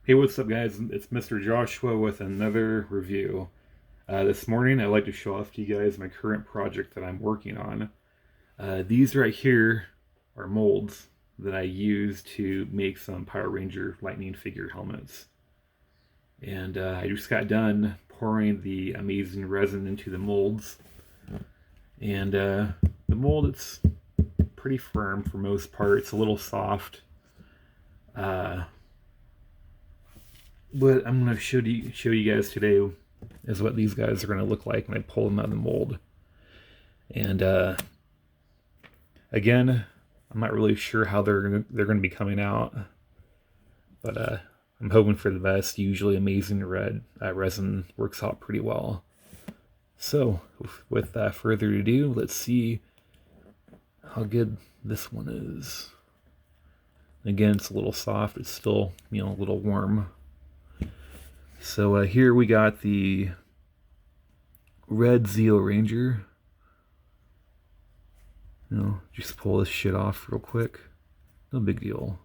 Hey, what's up, guys? It's Mr. Joshua with another review. This morning, I'd like to show off to you guys my current project that I'm working on. These right here are molds that I use to make some Power Ranger Lightning figure helmets. And I just got done pouring the amazing resin into the molds. And the mold, it's pretty firm for most part. It's a little soft. What I'm going to show you guys today is what these guys are going to look like when I pull them out of the mold. And again, I'm not really sure how they're going to be coming out, but I'm hoping for the best. Usually, amazing resin works out pretty well. So, with further ado, let's see how good this one is. Again, it's a little soft. It's still, a little warm. So here we got the red Zeo Ranger. Just pull this shit off real quick. No big deal.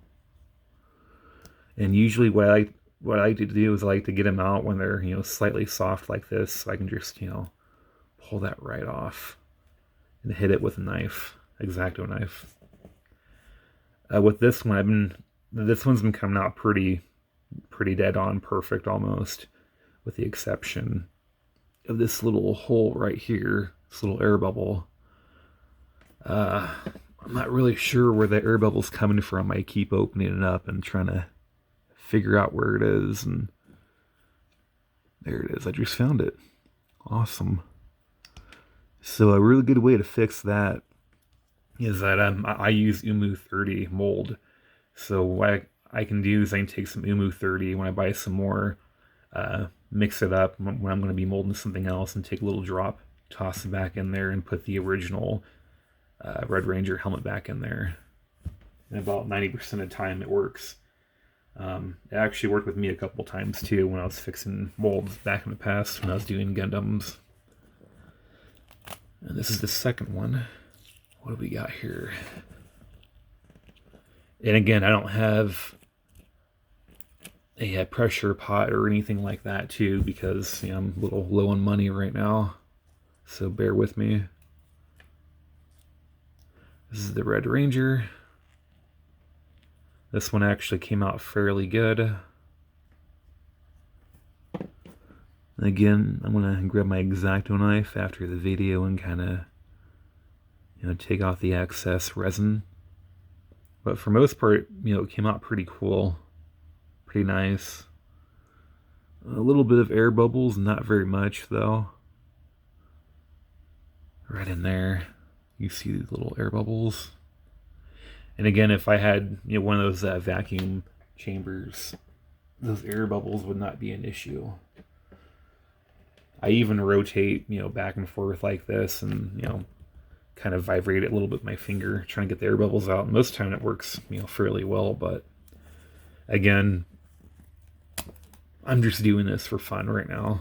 And usually what I like to do is I like to get them out when they're slightly soft like this, so I can just pull that right off and hit it with a knife, X-Acto knife. With this one, this one's been coming out pretty dead on perfect almost, with the exception of this little hole right here, this little air bubble. I'm not really sure where the air bubble's coming from. I keep opening it up and trying to figure out where it is, and there it is. I just found it. Awesome. So a really good way to fix that is that I use Umu 30 mold. So what I can do is I can take some Umu 30 when I buy some more, mix it up when I'm going to be molding something else, and take a little drop, toss it back in there, and put the original Red Ranger helmet back in there. And about 90% of the time it works. It actually worked with me a couple times too when I was fixing molds back in the past when I was doing Gundams. And this is the second one. What do we got here? And again, I don't have a pressure pot or anything like that too, because I'm a little low on money right now, so bear with me. This is the Red Ranger. This one actually came out fairly good. Again, I'm gonna grab my X-Acto knife after the video and kind of take off the excess resin. But for most part, it came out pretty cool. Pretty nice. A little bit of air bubbles, not very much though. Right in there, you see these little air bubbles. And again, if I had one of those vacuum chambers, those air bubbles would not be an issue. I even rotate back and forth like this, and kind of vibrate it a little bit with my finger, trying to get the air bubbles out. Most of the time it works fairly well, but again, I'm just doing this for fun right now.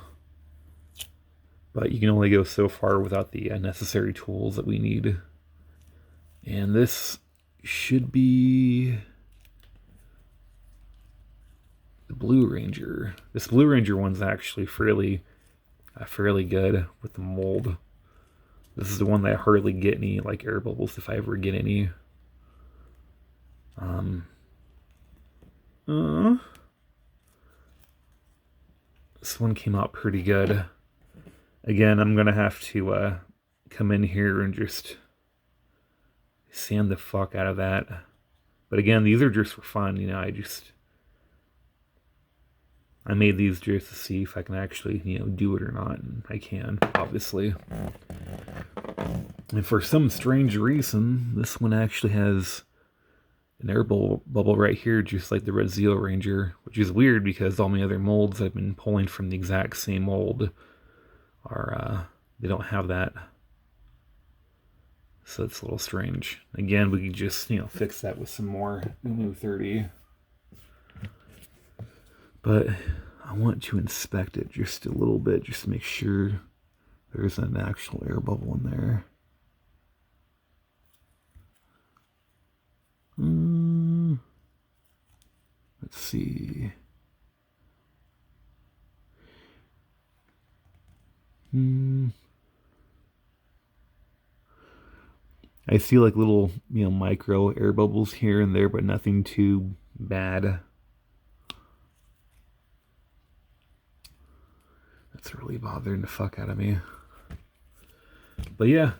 But you can only go so far without the necessary tools that we need. And this should be the Blue Ranger. This Blue Ranger one's actually fairly good with the mold. This is the one that I hardly get any air bubbles, if I ever get any. This one came out pretty good. Again, I'm gonna have to come in here and just sand the fuck out of that. But again, these are just for fun. I made these just to see if I can actually do it or not, and I can, obviously. And for some strange reason, this one actually has an air bubble right here, just like the Red Zeo Ranger, which is weird because all my other molds I've been pulling from the exact same mold are, they don't have that. So it's a little strange. Again, we can just, fix that with some more Umu 30. But I want to inspect it just a little bit, just to make sure there's an actual air bubble in there. Let's see. I see like little, micro air bubbles here and there, but nothing too bad. That's really bothering the fuck out of me. But yeah,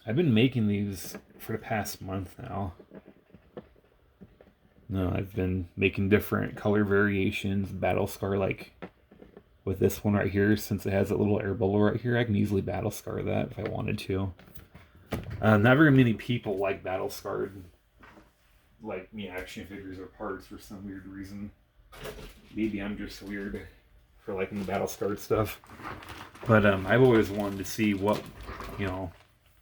I've been making these for the past month now. No, I've been making different color variations, battle scar, like with this one right here, since it has a little air bubble right here, I can easily battle scar that if I wanted to. Not very many people like battle scarred, like me, action figures or parts for some weird reason. Maybe I'm just weird for liking the battle scarred stuff. But I've always wanted to see what,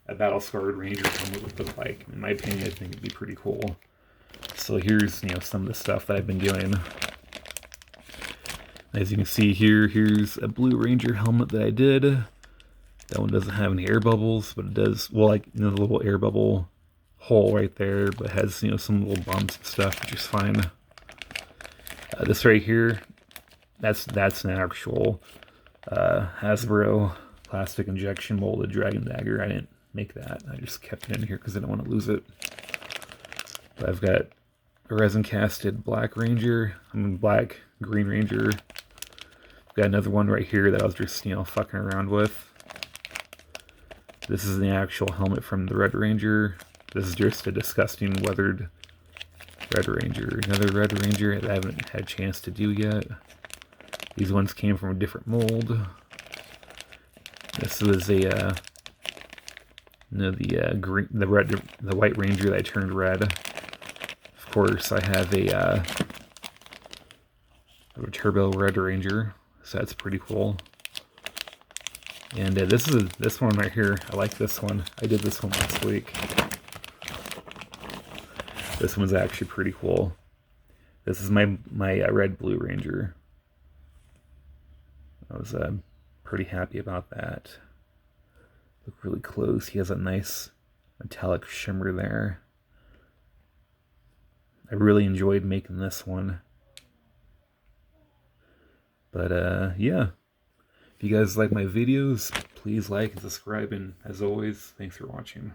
a battle scarred ranger helmet would look like. In my opinion, I think it'd be pretty cool. So here's, some of the stuff that I've been doing. As you can see here, here's a blue ranger helmet that I did. That one doesn't have any air bubbles, but it does, well, like, the little air bubble hole right there, but it has, some little bumps and stuff, which is fine. This right here, that's an actual Hasbro plastic injection molded dragon dagger. I didn't make that. I just kept it in here because I didn't want to lose it. But I've got a resin casted black ranger. Black green ranger. I've got another one right here that I was just, fucking around with. This is the actual helmet from the Red Ranger. This is just a disgusting weathered Red Ranger. Another Red Ranger that I haven't had a chance to do yet. These ones came from a different mold. This was a the White Ranger that I turned red. Of course, I have a Turbo Red Ranger, so that's pretty cool. And this one right here. I like this one. I did this one last week. This one's actually pretty cool. This is my Red Blue Ranger. I was pretty happy about that. Look really close. He has a nice metallic shimmer there. I really enjoyed making this one. But yeah. If you guys like my videos, please like and subscribe, and as always, thanks for watching.